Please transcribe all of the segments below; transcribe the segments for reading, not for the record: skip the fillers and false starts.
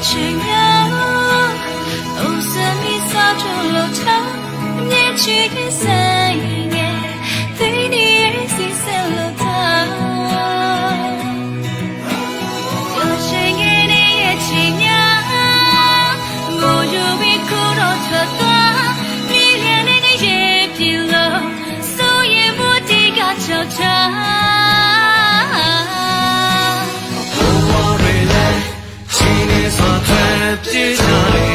ချိန်များအိုစမီစားကြလို့ထားမြဲချစ်ခဲ့ဆိုင်ငယ်သိနေရစီစလို့ထားပြောချိန်ရဲ့ရဲ့ချိန်များငိုယူပြီးကိုတော့ထွက်သွားမြည်ရတဲ့ရဲ့ပြလို့ဆိုရင်ဘုဒ္ဓကချောချာပြေးကြလေ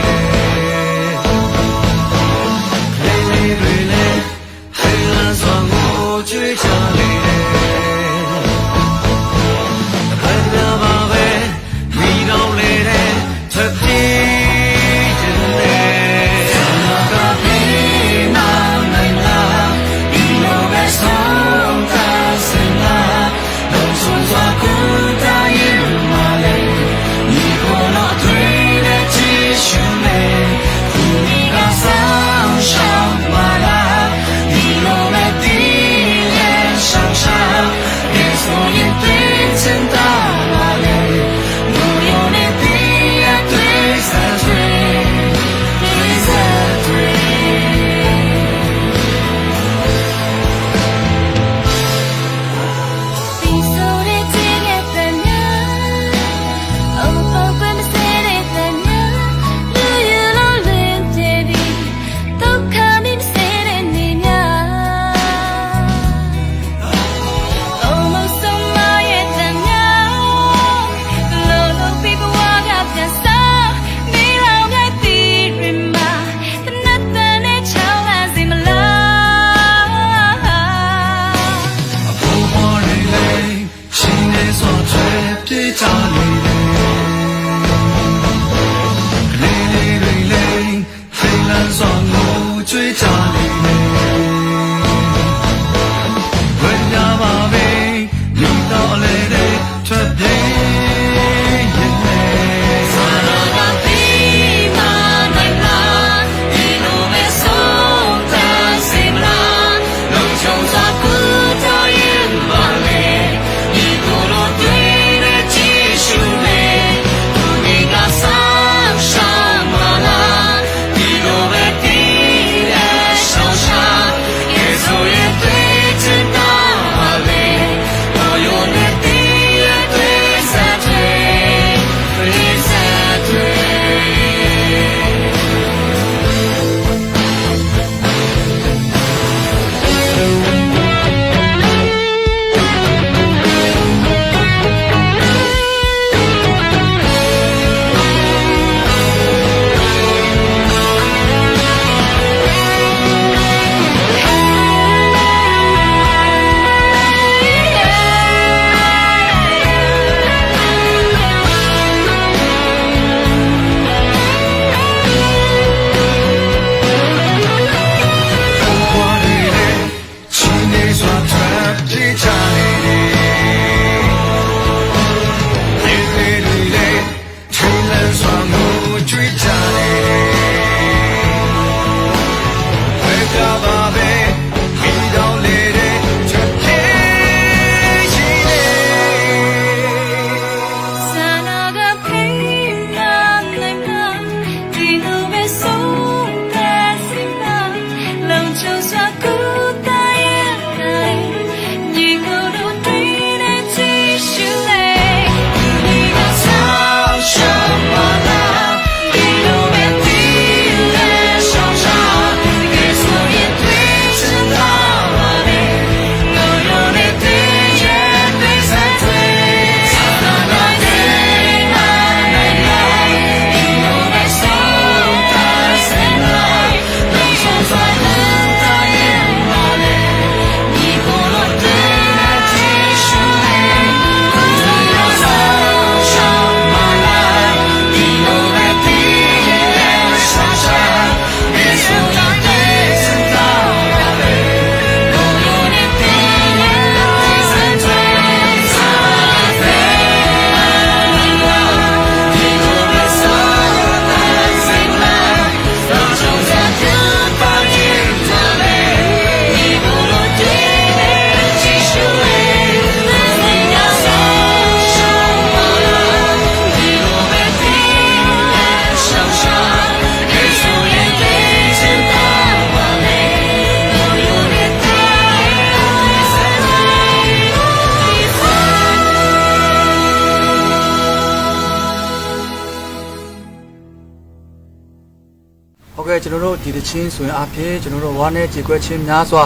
OK ကျွန်တော်တို့ဒီတချင်းဆိုရင်အဖြစ်ကျွန်တော်တို့ဝါနဲ့ကြေကွက်ချင်းများစွာ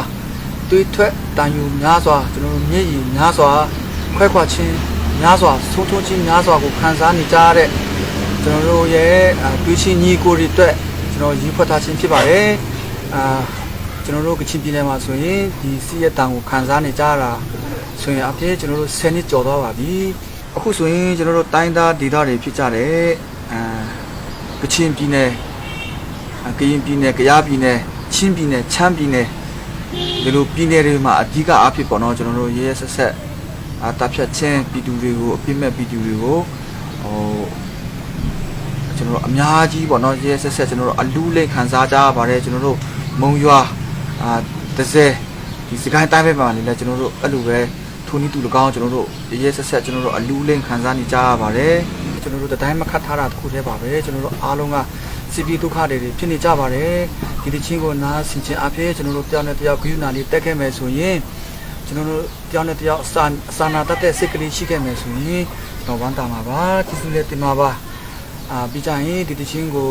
တွေးထွက်တန်ယူများစွာကျွန်တော်တို့မျက်ရည်များစွာခွဲခွာချင်းများစွာဆုံးထုံးချင်းများစွာကိုခံစားနေကြရတဲ့ကျွန်တော်တို့ရဲ့တွေးချင်းညီကိုတွေအတွက်ကျွန်တော်ရည်ဖွက်ထားခြင်းဖြစ်ပါတယ်ကျွန်တော်တို့ကချင်ပြည်နယ်မှာဆိုရင်ဒီစီးရဲတန်ကိုခံစားနေကြရတာဆိုရင်အဖြစ်ကျွန်တော်တို့10နှစ်ကျော်သွားပါပြီအခုဆိုရင်ကျွန်တော်တို့တိုင်းသားဒေသတွေဖြစ်ကြတယ်ကချင်ပြည်နယ်ကရင်ပြည်နယ်ကယားပြည်နယ်ချင်းပြည်နယ်ချမ်းပြည်နယ်ဒီလိုပြည်နယ်တွေမှာအဓိကအဖြစ်ပေါ့နော်ကျွန်တော်တို့ရဲရဲဆက်ဆက်တပ်ဖြတ်ချင်းပြည်သူတွေကိုအပြစ်မဲ့ပြည်သူတွေကိုကျွန်တော်တို့အများကြီးပေါ့နော်ရဲရဲဆက်ဆက်ကျွန်တော်တို့အလူးလိမ့်ခံစားကြရပါတယ်ကျွန်တော်တို့မုံရွာတစဲဒီစကိုင်းတိုင်းဘက်မှာလည်းကျွန်တော်တို့အဲ့လိုပဲထိုနည်းတူ၎င်းကျွန်တော်တို့ရဲရဲဆက်ဆက်ကျွန်တော်တို့အလူးလိမ့်ခံစားနေကြရပါတယ်ကျွန်တော်တို့တိုင်းမခတ်ထားတာတခုတည်းပါပဲကျွန်တော်တို့အားလုံးကစီပီဒုက္ခတွေဖြစ်နေကြပါတယ်ဒီတချင်းကိုနားဆင်ခြင်းအဖြစ်ကျွန်တော်တို့ပြောင်းတဲ့တယောက်ဂရုဏာလေးတက်ခဲ့မယ်ဆိုရင်ကျွန်တော်တို့ပြောင်းတဲ့တယောက်စာနာတတ်တဲ့စိတ်ကလေးရှိခဲ့မယ်ဆိုရင်ကျွန်တော်ဝမ်းသာမှာပါကျေးဇူးလည်းတင်ပါပါပြီးကြရင်ဒီတချင်းကို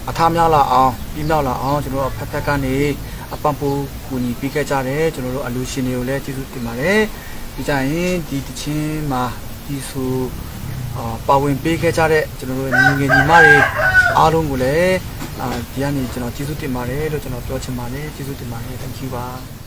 အထားများလာအောင်ပြီးမြောက်လာအောင်ကျွန်တော်တို့ဖက်ဖက်ကနေအပံပူကူညီပေးခဲ့ကြတယ်ကျွန်တော်တို့အလူရှင်တွေကိုလည်းကျေးဇူးတင်ပါတယ်ပြီးကြရင်ဒီတချင်းမှာဒီဆိုပါဝင်ပေးခဲ့ကြတဲ့ကျွန်တော်တို့ညီငယ်ညီမတွေအားလုံးကိုလည်းဒီကနေကျွန်တော်ကျေးဇူးတင်ပါတယ်လို့ကျွန်တော်ပြောချင်ပါတယ်ကျေးဇူးတင်ပါတယ် thank you ပါ